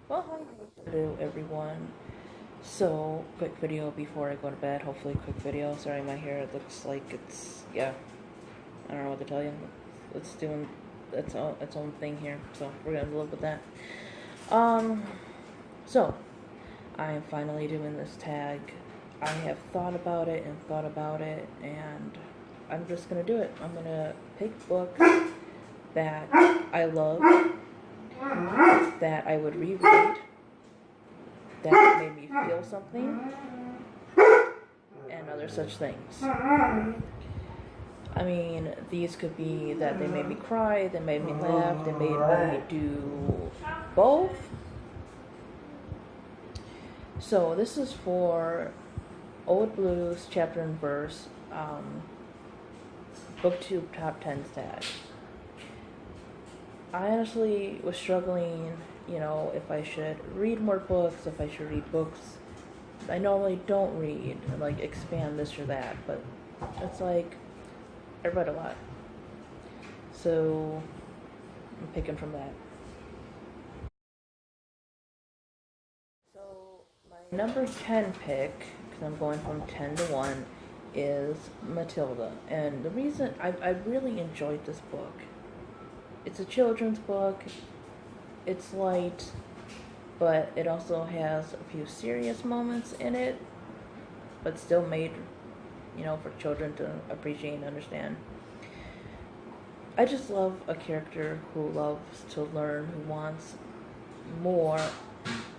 Well, hi, hello everyone. So, quick video before I go to bed. Hopefully, quick video. Sorry, my hair looks like yeah. I don't know what to tell you. It's doing its own thing here. So we're gonna live with that. Um, so I am finally doing this tag. I have thought about it and thought about it, and I'm just gonna do it. I'm gonna pick books that I love, that I would reread, that made me feel something, and other such things. I mean, these could be that they made me cry, they made me laugh, they made me do both. So this is for Old Blues Chapter and Verse, BookTube Top 10 tag. I honestly was struggling, if I should read more books, if I should read books I normally don't read, like expand this or that, but it's like I read a lot. So I'm picking from that. So my number 10 pick, because I'm going from 10 to 1, is Matilda. And the reason I really enjoyed this book, it's a children's book, it's light, but it also has a few serious moments in it, but still made, for children to appreciate and understand. I just love a character who loves to learn, who wants more,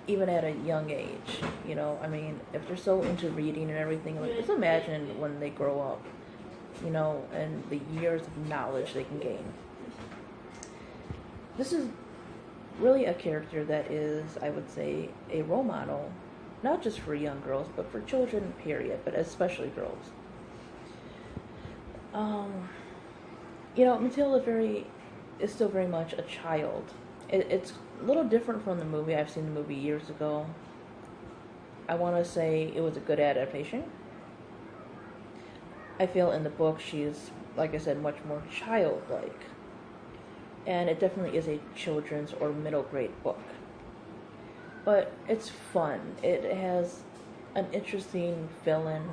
even at a young age. I mean, if they're so into reading and everything, like, just imagine when they grow up, and the years of knowledge they can gain. This is really a character that is, I would say, a role model, not just for young girls, but for children, period, but especially girls. Matilda is still very much a child. It's a little different from the movie. I've seen the movie years ago. I want to say it was a good adaptation. I feel in the book she's, like I said, much more childlike. And it definitely is a children's or middle grade book. But it's fun. It has an interesting villain.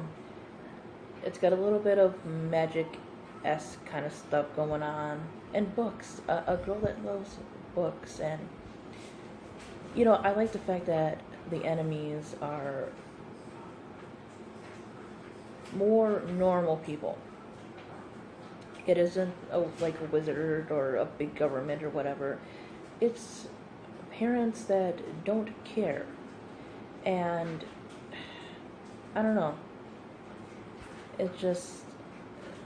It's got a little bit of magic-esque kind of stuff going on. And books. A girl that loves books. And, I like the fact that the enemies are more normal people. It isn't like a wizard or a big government or whatever. It's parents that don't care. And I don't know. It's just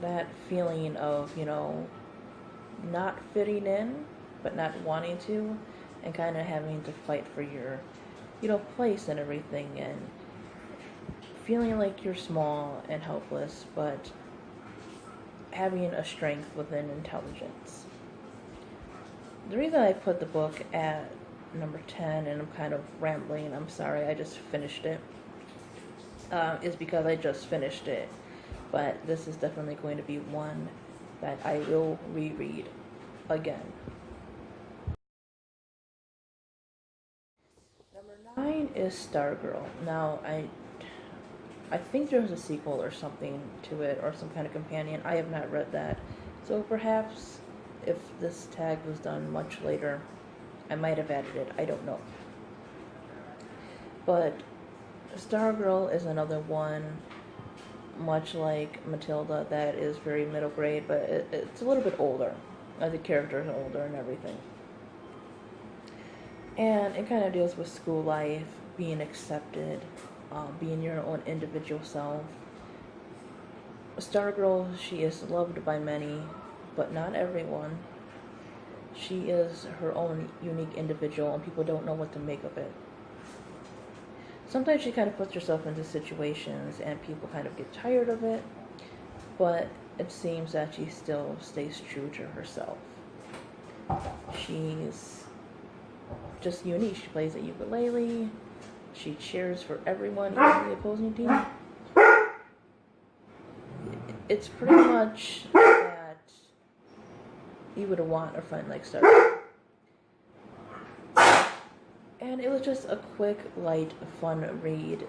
that feeling of, not fitting in, but not wanting to, and kind of having to fight for your, place and everything, and feeling like you're small and helpless, but having a strength within intelligence. The reason I put the book at number 10, and I'm kind of rambling, I'm sorry, I just finished it, is because I just finished it. But this is definitely going to be one that I will reread again. Number 9 is Stargirl. Now, I think there's a sequel or something to it, or some kind of companion. I have not read that. So perhaps if this tag was done much later, I might have added it. I don't know. But Stargirl is another one, much like Matilda, that is very middle grade, but it's a little bit older. The characters are older and everything. And it kind of deals with school life, being accepted, being your own individual self. Stargirl, she is loved by many, but not everyone. She is her own unique individual, and people don't know what to make of it. Sometimes she kind of puts herself into situations, and people kind of get tired of it, but it seems that she still stays true to herself. She's just unique. She plays the ukulele. She cheers for everyone in the opposing team. It's pretty much that you would want a friend like Stargirl. And And it was just a quick, light, fun read.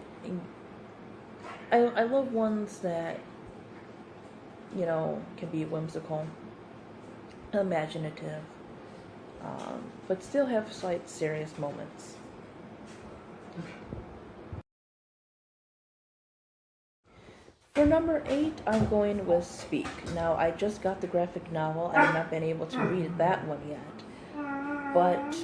I love ones that, can be whimsical, imaginative, but still have slight serious moments. For number 8, I'm going with Speak. Now, I just got the graphic novel. I have not been able to read that one yet. But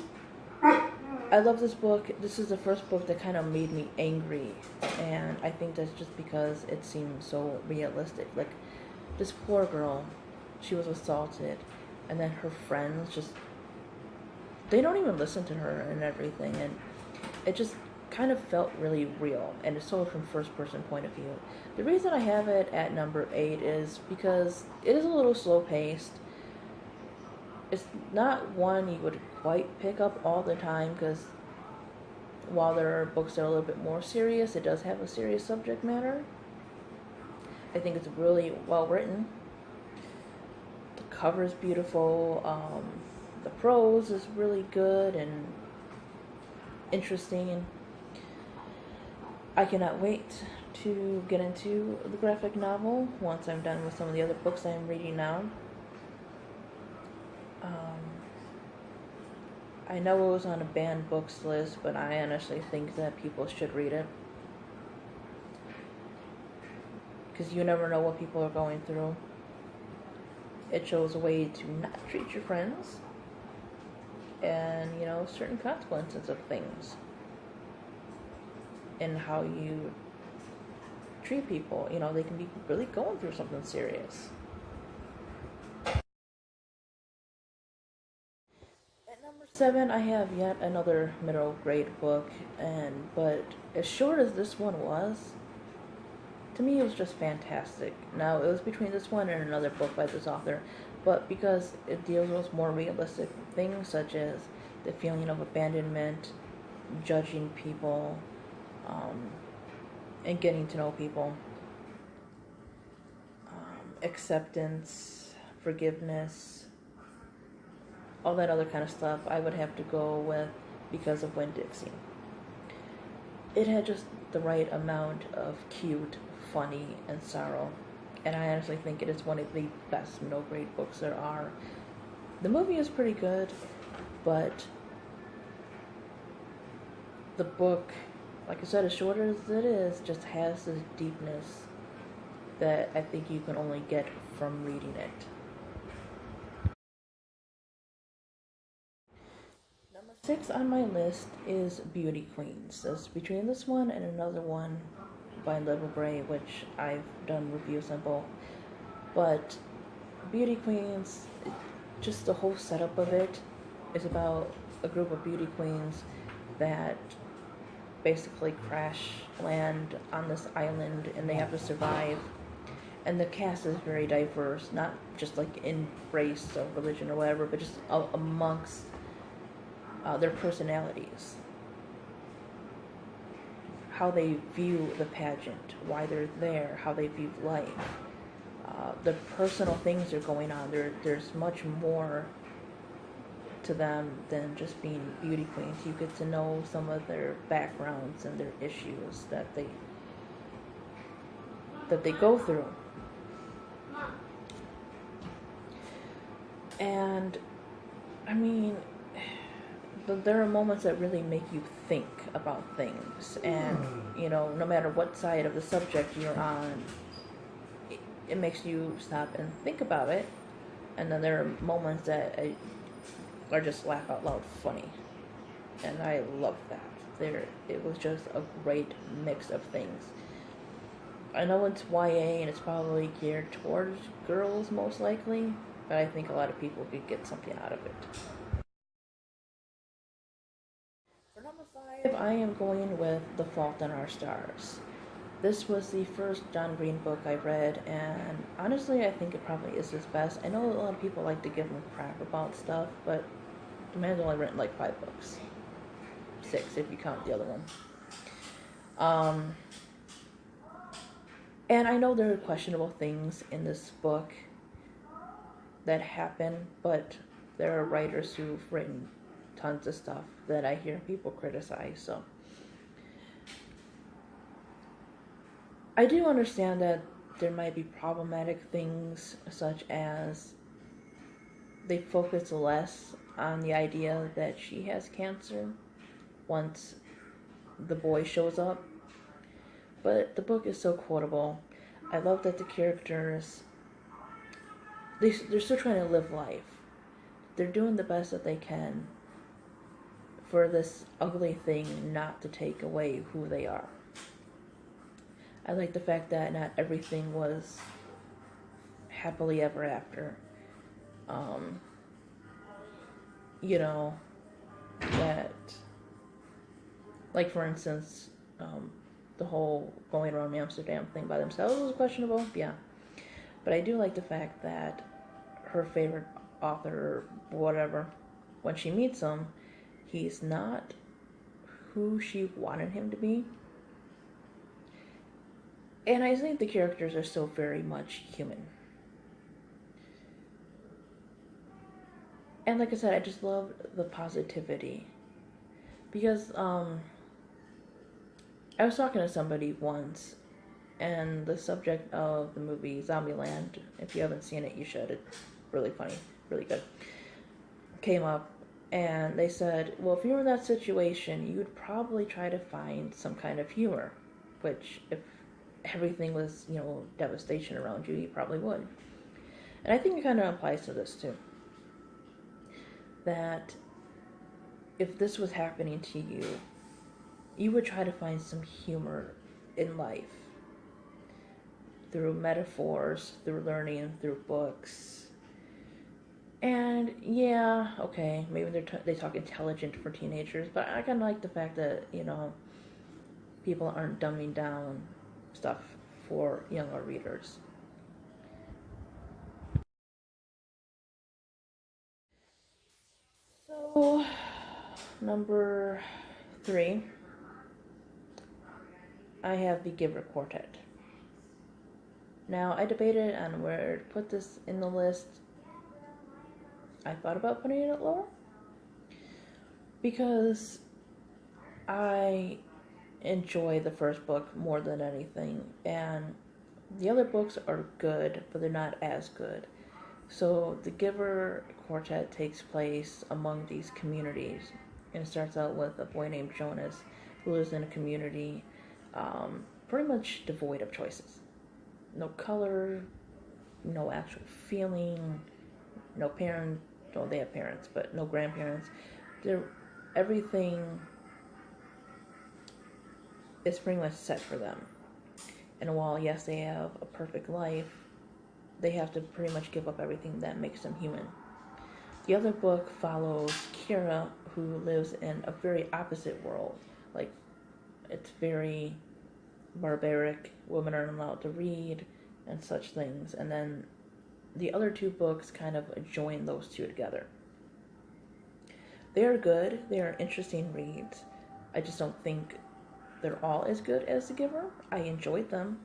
I love this book. This is the first book that kind of made me angry. And I think that's just because it seems so realistic. Like, this poor girl, she was assaulted. And then her friends they don't even listen to her and everything. And it just kind of felt really real, and it's told from first person point of view. The reason I have it at number 8 is because it is a little slow paced. It's not one you would quite pick up all the time, because while there are books that are a little bit more serious, it does have a serious subject matter. I think it's really well written. The cover is beautiful. The prose is really good and interesting. I cannot wait to get into the graphic novel once I'm done with some of the other books I'm reading now. I know it was on a banned books list, but I honestly think that people should read it. Because you never know what people are going through. It shows a way to not treat your friends, and, certain consequences of things. And how you treat people. They can be really going through something serious. At number 7, I have yet another middle grade book, but as short as this one was, to me it was just fantastic. Now, it was between this one and another book by this author, but because it deals with more realistic things, such as the feeling of abandonment, judging people, and getting to know people, acceptance, forgiveness, all that other kind of stuff, I would have to go with Because of Winn-Dixie. It had just the right amount of cute, funny, and sorrow, and I honestly think it is one of the best middle grade books there are. The movie is pretty good, but the book, like I said, as short as it is, just has this deepness that I think you can only get from reading it. Number 6 on my list is Beauty Queens. It's between this one and another one by Little Gray, which I've done reviews on both. But Beauty Queens, just the whole setup of it is about a group of beauty queens that basically crash land on this island, and they have to survive. And the cast is very diverse, not just like in race or religion or whatever, but just amongst their personalities, how they view the pageant, why they're there, how they view life, the personal things that are going on. There's much more to them than just being beauty queens. You get to know some of their backgrounds and their issues that they go through. And I mean, there are moments that really make you think about things, and no matter what side of the subject you're on, it makes you stop and think about it. And then there are moments that are just laugh out loud funny, and I love that. It was just a great mix of things. I know it's YA and it's probably geared towards girls most likely, but I think a lot of people could get something out of it. For number 5, I am going with The Fault in Our Stars. This was the first John Green book I read, and honestly, I think it probably is his best. I know a lot of people like to give him crap about stuff, but the man's only written like 5 books. 6 if you count the other one. And I know there are questionable things in this book that happen, but there are writers who've written tons of stuff that I hear people criticize. So I do understand that there might be problematic things, such as they focus less on the idea that she has cancer once the boy shows up. But the book is so quotable. I love that the characters, they're still trying to live life. They're doing the best that they can for this ugly thing not to take away who they are. I like the fact that not everything was happily ever after. You know, that, like for instance, the whole going around Amsterdam thing by themselves was questionable, yeah. But I do like the fact that her favorite author, or whatever, when she meets him, he's not who she wanted him to be. And I think the characters are still very much human. And like I said, I just love the positivity. Because, I was talking to somebody once, and the subject of the movie Zombieland, if you haven't seen it, you should. It's really funny, really good, came up, and they said, well, if you were in that situation, you would probably try to find some kind of humor, which if everything was, devastation around you, you probably would. And I think it kind of applies to this too. That if this was happening to you, you would try to find some humor in life. Through metaphors, through learning, through books. And yeah, okay, maybe they talk intelligent for teenagers, but I kind of like the fact that, people aren't dumbing down stuff for younger readers. So, number 3, I have the Giver Quartet. Now, I debated on where to put this in the list. I thought about putting it lower because I enjoy the first book more than anything, and the other books are good, but they're not as good. So the Giver Quartet takes place among these communities, and it starts out with a boy named Jonas who lives in a community pretty much devoid of choices. No color, no actual feeling, no parent. Well, they have parents, but no grandparents. Everything is pretty much set for them. And while, yes, they have a perfect life, they have to pretty much give up everything that makes them human. The other book follows Kira, who lives in a very opposite world. Like, it's very barbaric. Women aren't allowed to read and such things. And then the other 2 books kind of join those 2 together. They are good. They are interesting reads. I just don't think they're all as good as The Giver. I enjoyed them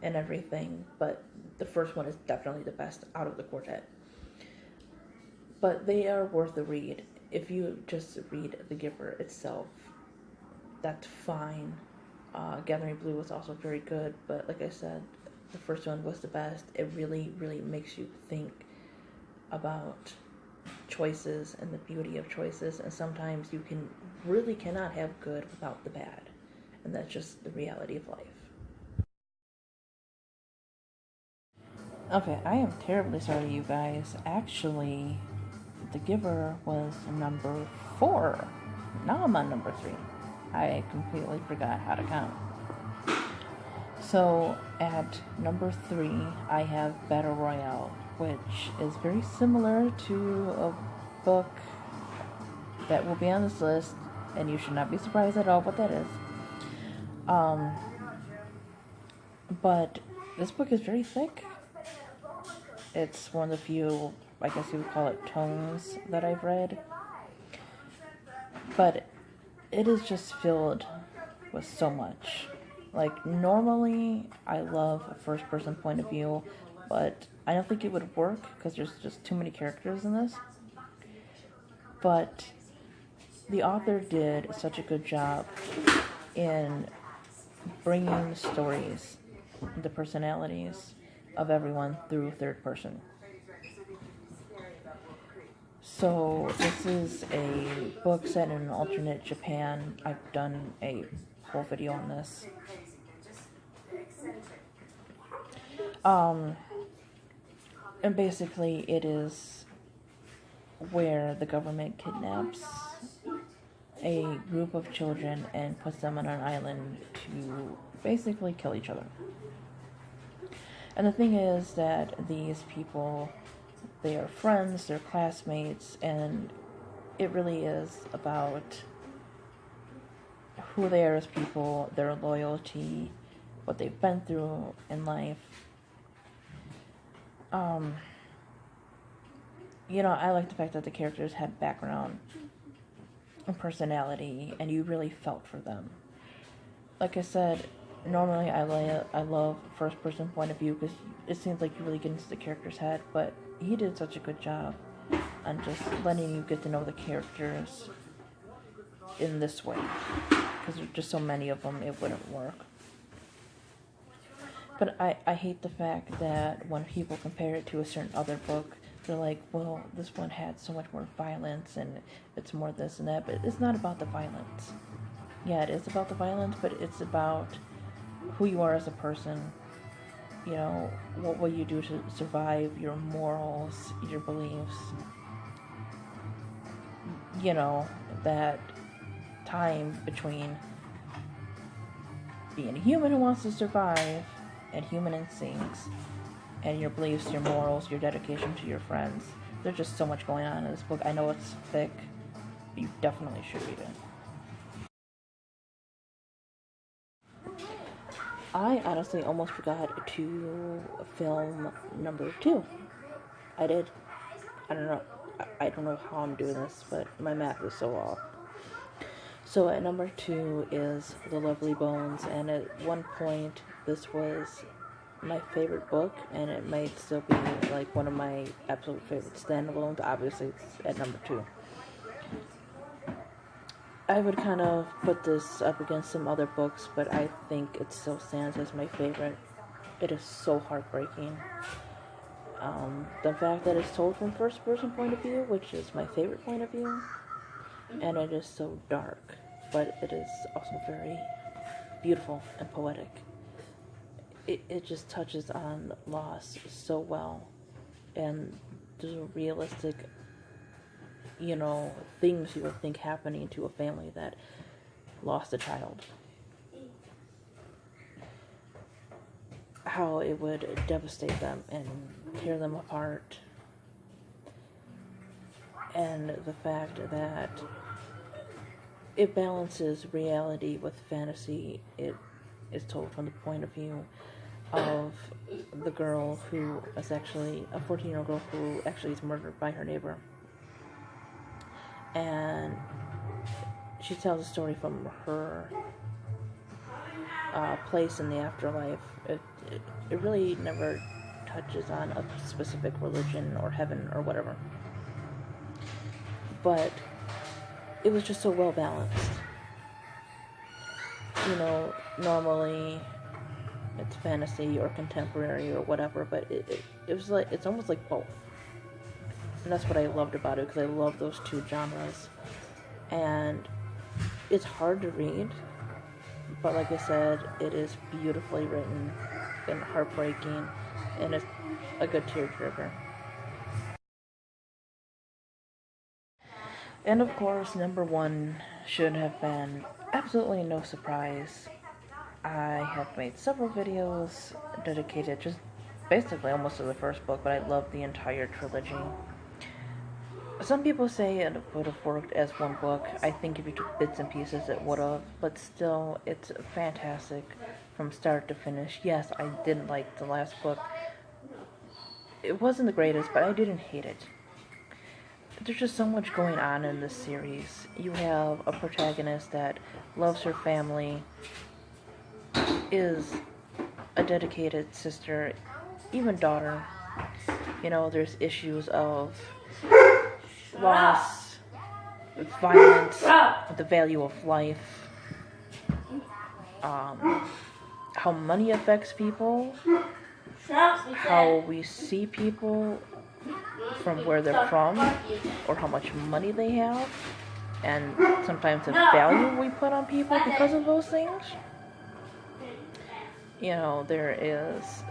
and everything, but the first one is definitely the best out of the quartet. But they are worth a read. If you just read The Giver itself, that's fine. Gathering Blue was also very good, but like I said, the first one was the best. It really, really makes you think about choices and the beauty of choices, and sometimes you cannot have good without the bad, and that's just the reality of life. Okay, I am terribly sorry, you guys. Actually, The Giver was number 4. Now I'm on number 3. I completely forgot how to count. So, at number 3, I have Battle Royale, which is very similar to a book that will be on this list, and you should not be surprised at all what that is. But this book is very thick. It's one of the few, I guess you would call it, tomes that I've read. But it is just filled with so much. Like, normally, I love a first-person point of view, but I don't think it would work because there's just too many characters in this. But the author did such a good job in bringing the stories, the personalities of everyone through third person. So this is a book set in an alternate Japan. I've done a whole video on this. And basically it is where the government kidnaps a group of children and puts them on an island to basically kill each other. And the thing is that these people, they are friends, they're classmates, and it really is about who they are as people, their loyalty, what they've been through in life. I like the fact that the characters had background and personality, and you really felt for them. Like I said, normally I love first-person point of view because it seems like you really get into the character's head, but he did such a good job on just letting you get to know the characters in this way. Because there's just so many of them, it wouldn't work. But I hate the fact that when people compare it to a certain other book, they're like, well, this one had so much more violence and it's more this and that, but it's not about the violence. Yeah, it is about the violence, but it's about who you are as a person. What will you do to survive, your morals, your beliefs. That time between being a human who wants to survive and human instincts and your beliefs, your morals, your dedication to your friends. There's just so much going on in this book. I know it's thick, but you definitely should read it. I honestly almost forgot to film number 2. I did. I don't know how I'm doing this, but my math is so off. So at number 2 is The Lovely Bones, and at one point this was my favorite book, and it might still be like one of my absolute favorite standalones. Obviously it's at number 2. I would kind of put this up against some other books, but I think it still stands as my favorite. It is so heartbreaking. The fact that it's told from first person point of view, which is my favorite point of view, and it is so dark, but it is also very beautiful and poetic. It just touches on loss so well, and there's a realistic, things you would think happening to a family that lost a child. How it would devastate them and tear them apart. And the fact that it balances reality with fantasy. It is told from the point of view of the girl who is actually a 14-year-old girl who actually is murdered by her neighbor. And she tells a story from her place in the afterlife. It really never touches on a specific religion or heaven or whatever. But it was just so well balanced. Normally it's fantasy or contemporary or whatever, but it was like, it's almost like both. And that's what I loved about it, because I love those two genres. And it's hard to read, but like I said, it is beautifully written and heartbreaking, and it's a good tearjerker. And of course, number 1 should have been absolutely no surprise. I have made several videos dedicated just basically almost to the first book, but I love the entire trilogy. Some people say it would have worked as one book. I think if you took bits and pieces it would have, but still, it's fantastic from start to finish. Yes, I didn't like the last book. It wasn't the greatest, but I didn't hate it. There's just so much going on in this series. You have a protagonist that loves her family, is a dedicated sister, even daughter. There's issues of loss, violence, the value of life, how money affects people, how we see people from where they're from, or how much money they have, and sometimes the value we put on people because of those things. You know, there is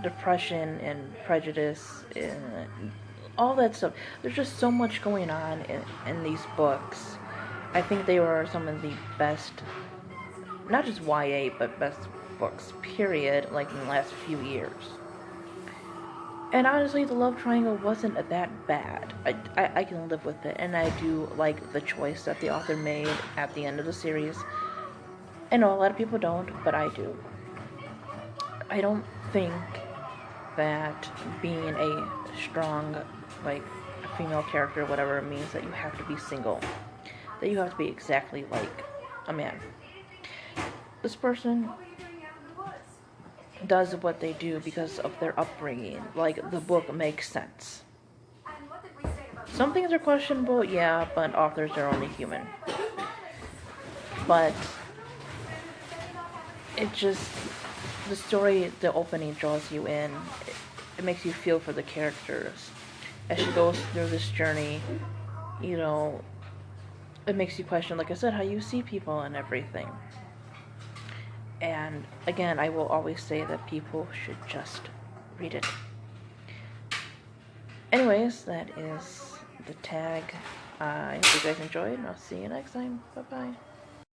depression and prejudice and all that stuff. There's just so much going on in these books. I think they were some of the best, not just YA, but best books, period, like in the last few years. And honestly, the love triangle wasn't that bad. I can live with it, and I do like the choice that the author made at the end of the series. I know a lot of people don't, but I do. I don't think that being a strong, like, female character, whatever, means that you have to be single. That you have to be exactly like a man. This person does what they do because of their upbringing. Like, the book makes sense. Some things are questionable, yeah, but authors are only human. But it just, the story, the opening draws you in. It makes you feel for the characters. As she goes through this journey, you know, it makes you question, like I said, how you see people and everything. And again, I will always say that people should just read it. Anyways, that is the tag. I hope you guys enjoyed, and I'll see you next time. Bye-bye.